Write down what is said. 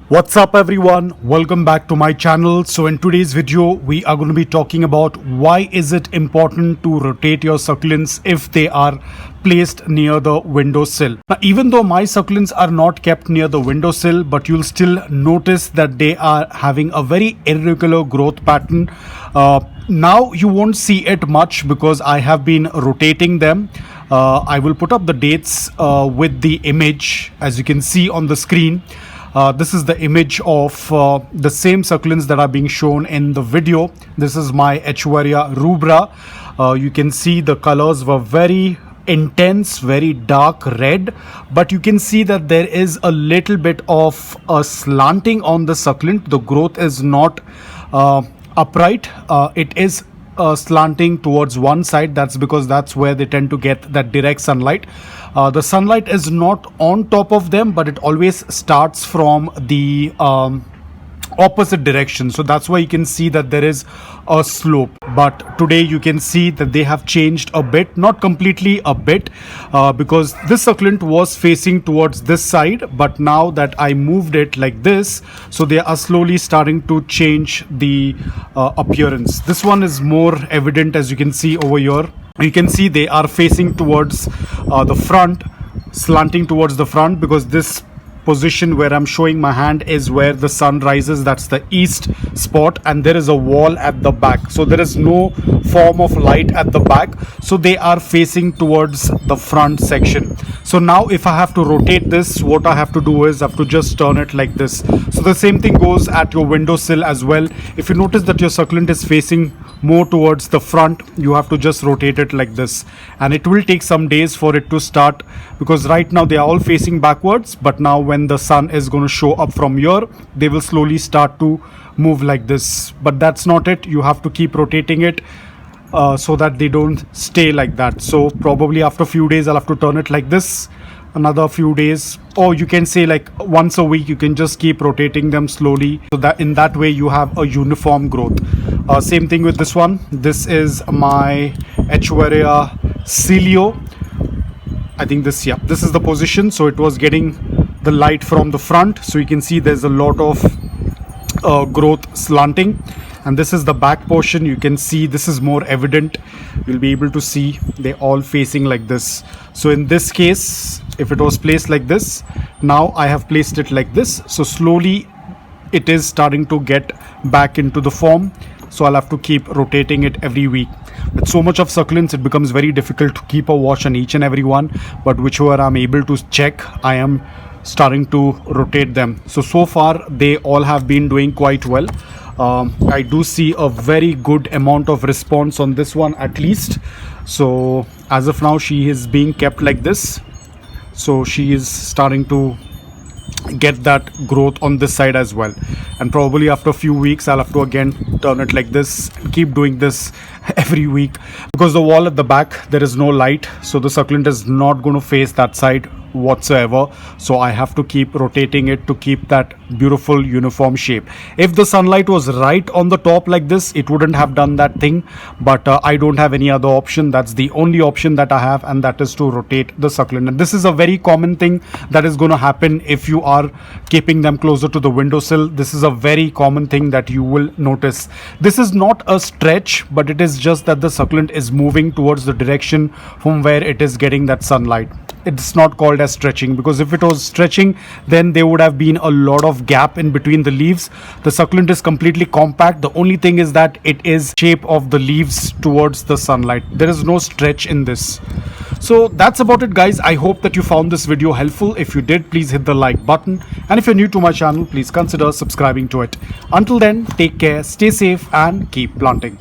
What's up everyone, welcome back to my channel. So in today's video we are going to be talking about why is it important to rotate your succulents if they are placed near the windowsill. Now even though my succulents are not kept near the windowsill, but you'll still notice that they are having a very irregular growth pattern. Now you won't see it much because I have been rotating them. I will put up the dates with the image as you can see on the screen. This is the image of the same succulents that are being shown in the video. This is my haworthia rubra. You can see the colors were very intense, very dark red, but you can see that there is a little bit of a slanting on the succulent. The growth is not upright. It is slanting towards one side. That's because that's where they tend to get that direct sunlight. The sunlight is not on top of them, but it always starts from the opposite direction. So that's why you can see that there is a slope. But today you can see that they have changed a bit, not completely, a bit, because this succulent was facing towards this side, but now that I moved it like this, so they are slowly starting to change the appearance. This one is more evident, as you can see over here. You can see they are facing towards the front, slanting towards the front, because this position where I'm showing my hand is where the sun rises. That's the east spot, and there is a wall at the back, so there is no form of light at the back, so they are facing towards the front section. So now if I have to rotate this, what I have to do is I have to just turn it like this. So the same thing goes at your windowsill as well. If you notice that your succulent is facing more towards the front, you have to just rotate it like this, and it will take some days for it to start, because right now they are all facing backwards, but now when the sun is going to show up from here, they will slowly start to move like this. But that's not it, you have to keep rotating it so that they don't stay like that. So probably after a few days I'll have to turn it like this, another few days, or you can say like once a week. You can just keep rotating them slowly, so that in that way you have a uniform growth. Same thing with this one. This is my haworthia Sill. I think this is the position. So it was getting the light from the front, so you can see there's a lot of growth slanting. And this is the back portion. You can see this is more evident. You'll be able to see they're all facing like this. So in this case, if it was placed like this, now I have placed it like this, so slowly it is starting to get back into the form. So I'll have to keep rotating it every week. With so much of succulents, it becomes very difficult to keep a watch on each and every one, but whichever I'm able to check, I am starting to rotate them. So far they all have been doing quite well. I do see a very good amount of response on this one at least. So as of now she is being kept like this, so she is starting to get that growth on this side as well. And probably after a few weeks I'll have to again turn it like this and keep doing this every week, because the wall at the back, there is no light, so the succulent is not going to face that side whatsoever. So I have to keep rotating it to keep that beautiful uniform shape. If the sunlight was right on the top like this, it wouldn't have done that thing, but I don't have any other option. That's the only option that I have, and that is to rotate the succulent. And this is a very common thing that is going to happen if you are keeping them closer to the windowsill. This is a very common thing that you will notice. This is not a stretch, but it is just that the succulent is moving towards the direction from where it is getting that sunlight. It's not called as stretching, because if it was stretching, then there would have been a lot of gap in between the leaves. The succulent is completely compact. The only thing is that it is shape of the leaves towards the sunlight. There is no stretch in this. So that's about it, guys. I hope that you found this video helpful. If you did, please hit the like button, and if you're new to my channel, please consider subscribing to it. Until then, take care, stay safe, and keep planting.